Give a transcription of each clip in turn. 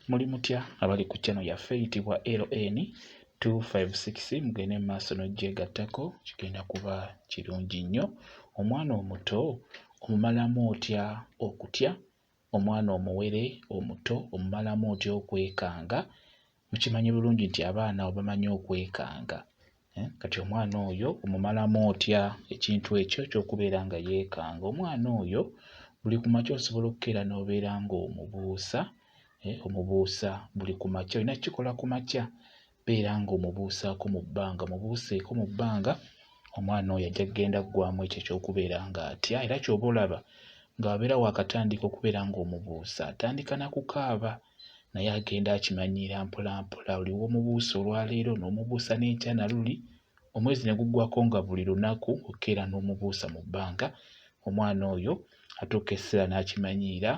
Muli mutya abali ku channel yaffe eyitibwa LN 256 mugende maaso n'ogyegattako kigenda kuba kirungi nnyo. Omwana omuto omumalamu otya okutya, omwana omuwere omuto omumalamu otya okwekanga. Mukimanyi bulungi nti abaana bamanyi okwekanga. Kati omwana oyo omumalamu otya ekintu ekyo ky'okubeera nga yeekanga. Omwana oyo buli ku makya osobola okukeera n'obeera ng'omubuusa. Omubuusa buli ku makya olina kikola ku makya beera ng'omubuusaako mu bbanga, mubuuseeko mu bbanga. Omwana oyo ajja kugenda kuggwaamu ekyo eky'okubeera ng'atya, era ky'oba olaba nga wabeera wakatandika okubeera ng'omubuusa atandika na kukaaba naye agenda akimanyiira mpola mpola. Oliwo omubuusa olwaleero n'omubuusa n'enkya na luli, omwezi ne guggwako nga buli lunaku okeera n'omubuusa mu bbanga. Omwana oyo atuuka esseera n'akimanyiira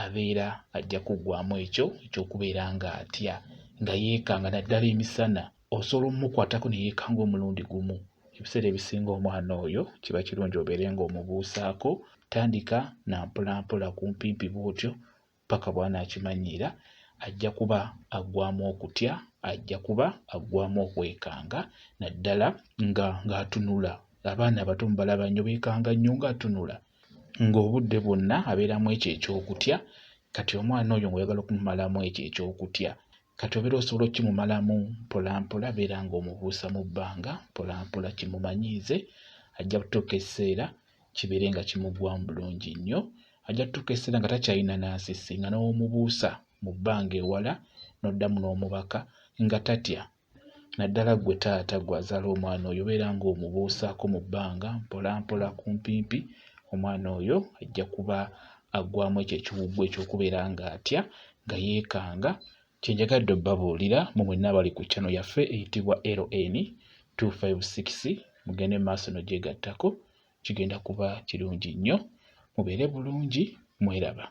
abeera ajja kuggwaamu ekyo eky'okubeera ng'atya, nga yeekanga naddala emisana osobola omumukwatako ne yeekanga omulundi gumu. Ebiseera ebisinga omwana oyo kiba kirungi obeere ng'omubuusaako. Tandika na mpola mpola kumpimpi bw'otyo paka bw'anaakimanyiira ajja kuba aggwaamu okutya, ajja kuba aggwaamu okwekanga naddala ng'atunula. Abaana abato mubalaba nnyo beekanga nnyo ng'atunula, ng'obudde bwonna abeeramu ekyo eky'okutya. Kati omwana oyo ng'oyagala okumumalamu ekyo eky'okutya, kati obeera osobola okimumalamu mpola mpola, beera ng'omubuusa mu bbanga mpola mpola, kimumanyiize. Ajja kutuuka esseera kibeere nga kimuggwaamu bulungi nnyo. Ajja kutuuka esseera nga takyalina nansisi, nga n'omubuusa mu bbanga ewala n'oddamu n'omubaka nga tatya. Naddala ggwe taata gwe azaala omwana oyo beera ng'omubuusaako mu bbanga mpola mpola kumpimpi. Omwana oyo ajja kuba aggwaamu ekyo ekiwuggwa eky'okubeera ng'atya, nga yeekanga. Kyenjagadde obbabuulira mu mwenna abali ku channel yaffe eyitibwa LN 256 mugende maaso n'ogyegattako kigenda kuba kirungi nnyo. Mubeere bulungi, mweraba.